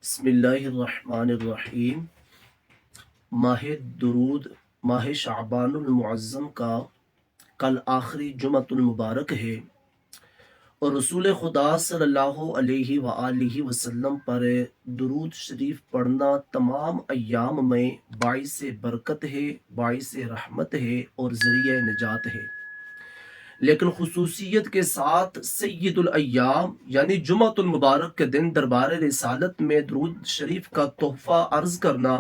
بسم اللہ الرحمن الرحیم۔ ماہ درود، ماہ شعبان المعظم کا کل آخری جمعۃ المبارک ہے اور رسول خدا صلی اللہ علیہ وآلہ وسلم پر درود شریف پڑھنا تمام ایام میں باعث برکت ہے، باعث رحمت ہے اور ذریعہ نجات ہے۔ لیکن خصوصیت کے ساتھ سید الایام یعنی جمعۃ المبارک کے دن دربار رسالت میں درود شریف کا تحفہ عرض کرنا،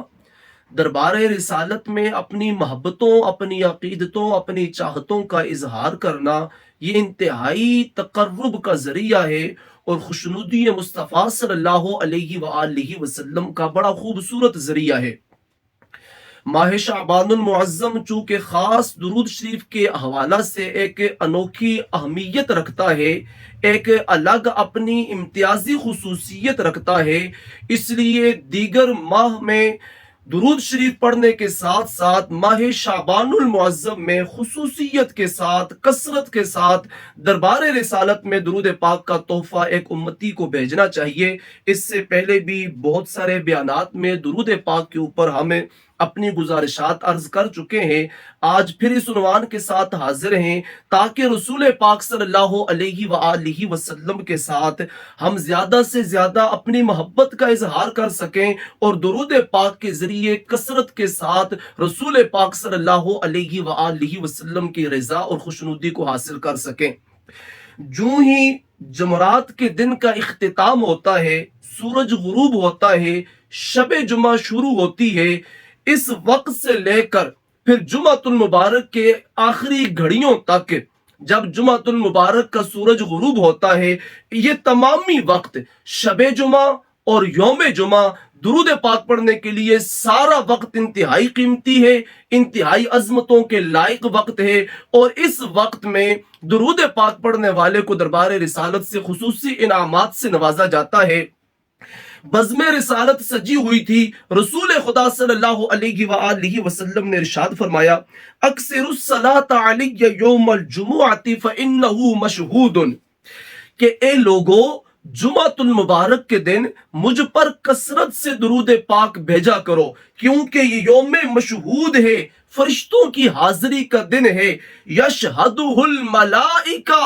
دربار رسالت میں اپنی محبتوں، اپنی عقیدتوں، اپنی چاہتوں کا اظہار کرنا، یہ انتہائی تقرب کا ذریعہ ہے اور خوشنودی مصطفیٰ صلی اللہ علیہ وآلہ وسلم کا بڑا خوبصورت ذریعہ ہے۔ ماہ شعبان المعظم چونکہ خاص درود شریف کے حوالہ سے ایک انوکھی اہمیت رکھتا ہے، ایک الگ اپنی امتیازی خصوصیت رکھتا ہے، اس لیے دیگر ماہ میں درود شریف پڑھنے کے ساتھ ساتھ ماہ شعبان المعظم میں خصوصیت کے ساتھ، کثرت کے ساتھ دربار رسالت میں درود پاک کا تحفہ ایک امتی کو بھیجنا چاہیے۔ اس سے پہلے بھی بہت سارے بیانات میں درود پاک کے اوپر ہمیں اپنی گزارشات عرض کر چکے ہیں۔ آج پھر اس عنوان کے ساتھ حاضر ہیں تاکہ رسول پاک صلی اللہ علیہ وآلہ وسلم کے ساتھ ہم زیادہ سے زیادہ اپنی محبت کا اظہار کر سکیں اور درود پاک کے ذریعے کثرت کے ساتھ رسول پاک صلی اللہ علیہ وآلہ وسلم کی رضا اور خوشنودی کو حاصل کر سکیں۔ جو ہی جمعرات کے دن کا اختتام ہوتا ہے، سورج غروب ہوتا ہے، شب جمعہ شروع ہوتی ہے، اس وقت سے لے کر پھر جمعۃ المبارک کے آخری گھڑیوں تک جب جمعۃ المبارک کا سورج غروب ہوتا ہے، یہ تمامی وقت شب جمعہ اور یوم جمعہ درود پاک پڑھنے کے لیے سارا وقت انتہائی قیمتی ہے، انتہائی عظمتوں کے لائق وقت ہے، اور اس وقت میں درود پاک پڑھنے والے کو دربار رسالت سے خصوصی انعامات سے نوازا جاتا ہے۔ بزم رسالت سجی ہوئی تھی، رسول خدا صلی اللہ علیہ وآلہ وسلم نے ارشاد فرمایا، اکثر الصلاۃ علی یوم الجمعۃ فإنہ مشہود، کہ اے لوگو جمعۃ المبارک کے دن مجھ پر کثرت سے درود پاک بھیجا کرو، کیونکہ یہ یوم مشہود ہے، فرشتوں کی حاضری کا دن ہے، یشہدہ الملائکہ،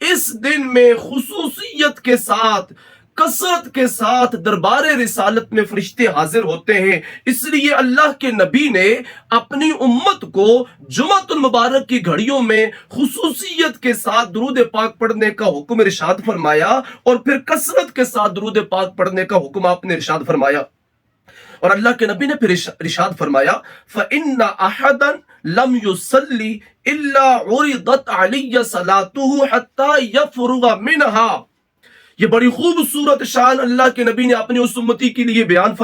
اس دن میں خصوصیت کے ساتھ، کثرت کے ساتھ دربار رسالت میں فرشتے حاضر ہوتے ہیں۔ اس لیے اللہ کے نبی نے اپنی امت کو جمعۃ المبارک کی گھڑیوں میں خصوصیت کے ساتھ درود پاک پڑھنے کا حکم ارشاد فرمایا، اور پھر کثرت کے ساتھ درود پاک پڑھنے کا حکم آپ نے ارشاد فرمایا۔ اور اللہ کے نبی نے پھر ارشاد فرمایا، فَإِنَّ أَحَدًا لَمْ يُصَلِّ إِلَّا عُرِضَتْ عَلَيَّ صَلَاتُهُ حَتَّى يَفْرُغَ مِنْهَا۔ یہ بڑی خوبصورت شان اللہ کے نبی نے اپنی اس امتی کے لیے بیان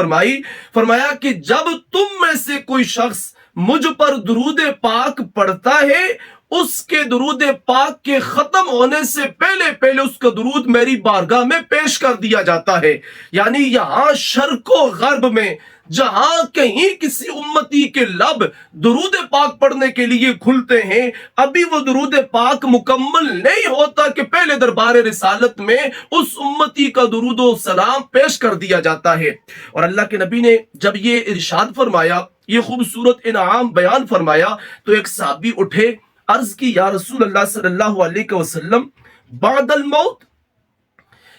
فرمایا کہ جب تم میں سے کوئی شخص مجھ پر درود پاک پڑھتا ہے، اس کے درود پاک کے ختم ہونے سے پہلے اس کا درود میری بارگاہ میں پیش کر دیا جاتا ہے۔ یعنی یہاں شرق و غرب میں جہاں کہیں کسی امتی کے لب درود پاک پڑھنے کے لیے کھلتے ہیں، ابھی وہ درود پاک مکمل نہیں ہوتا کہ پہلے دربار رسالت میں اس امتی کا درود و سلام پیش کر دیا جاتا ہے۔ اور اللہ کے نبی نے جب یہ ارشاد فرمایا، یہ خوبصورت انعام بیان فرمایا، تو ایک صحابی اٹھے، عرض کی، یا رسول اللہ صلی اللہ علیہ وسلم بعد الموت،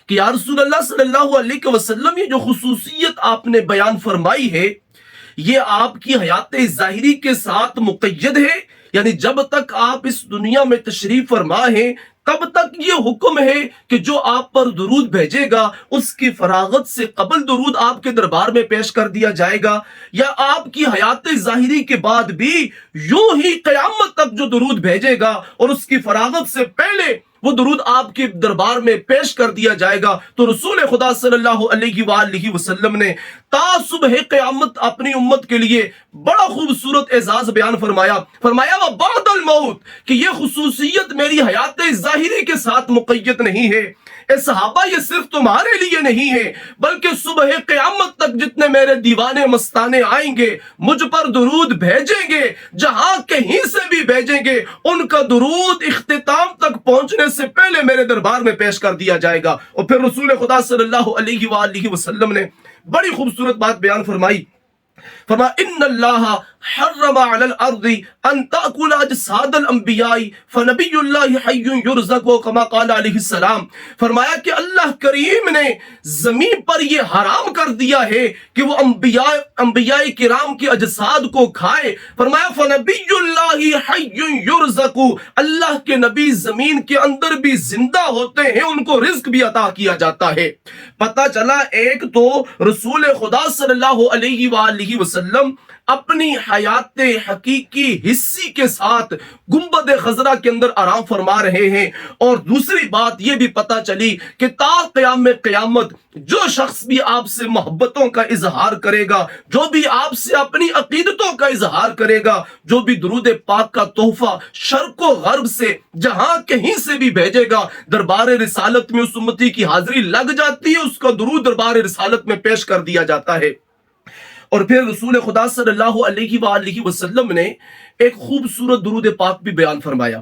کہ یا رسول اللہ صلی اللہ علیہ وسلم یہ جو خصوصیت آپ نے بیان فرمائی ہے، یہ آپ کی حیات ظاہری کے ساتھ مقید ہے؟ یعنی جب تک آپ اس دنیا میں تشریف فرما ہیں تب تک یہ حکم ہے کہ جو آپ پر درود بھیجے گا اس کی فراغت سے قبل درود آپ کے دربار میں پیش کر دیا جائے گا، یا آپ کی حیات ظاہری کے بعد بھی یوں ہی قیامت تک جو درود بھیجے گا اور اس کی فراغت سے پہلے وہ درود آپ کے دربار میں پیش کر دیا جائے گا؟ تو رسول خدا صلی اللہ علیہ وآلہ وسلم نے تا صبح قیامت اپنی امت کے لیے بڑا خوبصورت اعزاز بیان فرمایا وَبَعْدَ الْمَوْتِ، کہ یہ خصوصیت میری حیات ظاہری کے ساتھ مقید نہیں ہے۔ اے صحابہ، یہ صرف تمہارے لیے نہیں ہے بلکہ صبح قیامت تک جتنے میرے دیوانے مستانے آئیں گے، مجھ پر درود بھیجیں گے، جہاں کہیں سے بھی بھیجیں گے، ان کا درود اختتام تک پہنچنے سے پہلے میرے دربار میں پیش کر دیا جائے گا۔ اور پھر رسول خدا صلی اللہ علیہ وآلہ وسلم نے بڑی خوبصورت بات بیان فرمائی. فرمایا ان اللہ حرم علی الارض ان تاکل اجساد الانبیاء فنبی اللہ حی یرزق کما قال علیہ السلام. فرمایا کہ اللہ کریم نے زمین پر یہ حرام کر دیا ہے کہ وہ انبیاء کرام کے اجساد کو کھائے. فرمایا فنبی اللہ حی یرزق، اللہ کے نبی زمین کے اندر بھی زندہ ہوتے ہیں، ان کو رزق بھی عطا کیا جاتا ہے. پتہ چلا ایک تو رسول خدا صلی اللہ علیہ وآلہ وسلم اپنی حیات حقیقی حصی کے ساتھ گنبد خضرا کے اندر آرام فرما رہے ہیں، اور دوسری بات یہ بھی پتہ چلی کہ تا قیام قیامت جو شخص بھی آپ سے محبتوں کا اظہار کرے گا، جو بھی آپ سے اپنی عقیدتوں کا اظہار کرے گا، جو بھی درود پاک کا تحفہ شرق و غرب سے جہاں کہیں سے بھی بھیجے گا، دربار رسالت میں اس امتی کی حاضری لگ جاتی ہے، اس کا درود دربار رسالت میں پیش کر دیا جاتا ہے. اور پھر رسول خدا صلی اللہ علیہ وآلہ وسلم نے ایک خوبصورت درود پاک بھی بیان فرمایا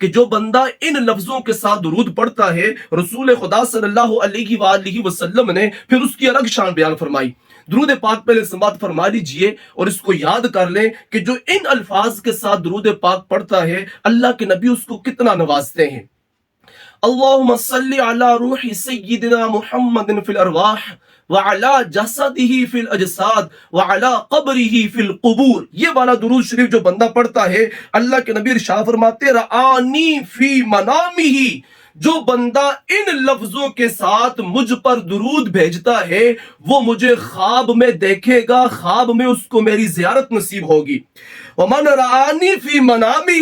کہ جو بندہ ان لفظوں کے ساتھ درود پڑھتا ہے، رسول خدا صلی اللہ علیہ وآلہ وسلم نے پھر اس کی الگ شان بیان فرمائی. درود پاک پہلے سماعت فرما لیجئے اور اس کو یاد کر لیں کہ جو ان الفاظ کے ساتھ درود پاک پڑھتا ہے، اللہ کے نبی اس کو کتنا نوازتے ہیں. اللہم صلی علی روح سیدنا محمد فی الارواح وعلی جسدہ فی الاجساد وعلی قبرہ فی القبور. یہ والا درود شریف جو بندہ پڑھتا ہے، اللہ کے نبی ارشاد فرماتے رآنی فی منامہ، جو بندہ ان لفظوں کے ساتھ مجھ پر درود بھیجتا ہے وہ مجھے خواب میں دیکھے گا، خواب میں اس کو میری زیارت نصیب ہوگی. ومن رآنی فی منامہ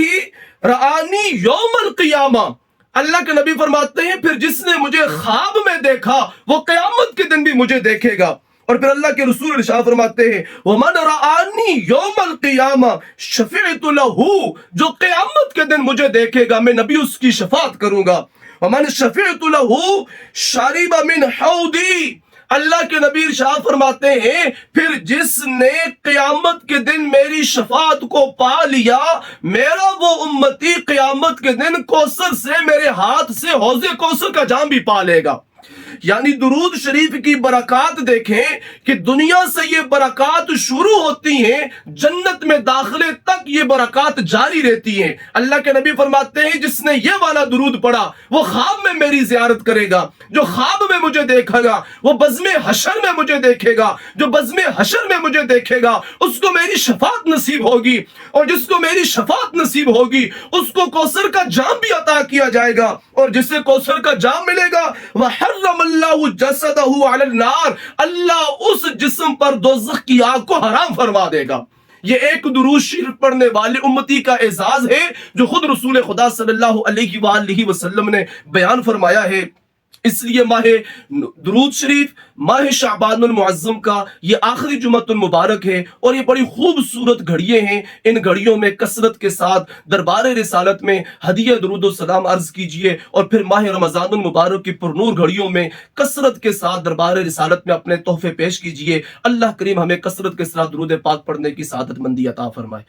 رآنی یوم القیامہ. اللہ کے نبی فرماتے ہیں پھر جس نے مجھے خواب میں دیکھا وہ قیامت کے دن بھی مجھے دیکھے گا. اور پھر اللہ کے رسول ارشاد فرماتے ہیں وَمَنْ رَآنِي يَوْمَ الْقِيَامَةِ شَفِعْتُ لَهُ، جو قیامت کے دن مجھے دیکھے گا میں نبی اس کی شفاعت کروں گا. وَمَنْ شَفِعْتُ لَهُ شَرِبَ مِنْ حَوْضِي. اللہ کے نبی ارشاد فرماتے ہیں پھر جس نے قیامت کے دن میری شفاعت کو پا لیا، میرا وہ امتی قیامت کے دن کوثر سے میرے ہاتھ سے حوض کوثر کا جام بھی پا لے گا. یعنی درود شریف کی برکات دیکھیں کہ دنیا سے یہ برکات شروع ہوتی ہیں، جنت میں داخلے تک یہ برکات جاری رہتی ہیں. اللہ کے نبی فرماتے ہیں جس نے یہ والا درود پڑھا وہ خواب میں میری زیارت کرے گا، جو خواب میں مجھے دیکھے گا وہ بزم حشر میں مجھے دیکھے گا، جو بزم حشر میں مجھے دیکھے گا اس کو میری شفاعت نصیب ہوگی، اور جس کو میری شفاعت نصیب ہوگی اس کو کوثر کا جام بھی عطا کیا جائے گا، اور جسے کوثر کا جام ملے گا وحرم اللہ جسدہ علی النار، اللہ اس جسم پر دوزخ کی آگ کو حرام فرما دے گا. یہ ایک درود شریف پڑھنے والے امتی کا اعزاز ہے جو خود رسول خدا صلی اللہ علیہ وآلہ وسلم نے بیان فرمایا ہے. اس لیے ماہ درود شریف، ماہ شعبان المعظم کا یہ آخری جمعۃ المبارک ہے، اور یہ بڑی خوبصورت گھڑیے ہیں. ان گھڑیوں میں کثرت کے ساتھ دربار رسالت میں ہدیہ درود و سلام عرض کیجئے، اور پھر ماہ رمضان المبارک کی پرنور گھڑیوں میں کثرت کے ساتھ دربار رسالت میں اپنے تحفے پیش کیجئے. اللہ کریم ہمیں کثرت کے ساتھ درود پاک پڑھنے کی سعادت مندی عطا فرمائے.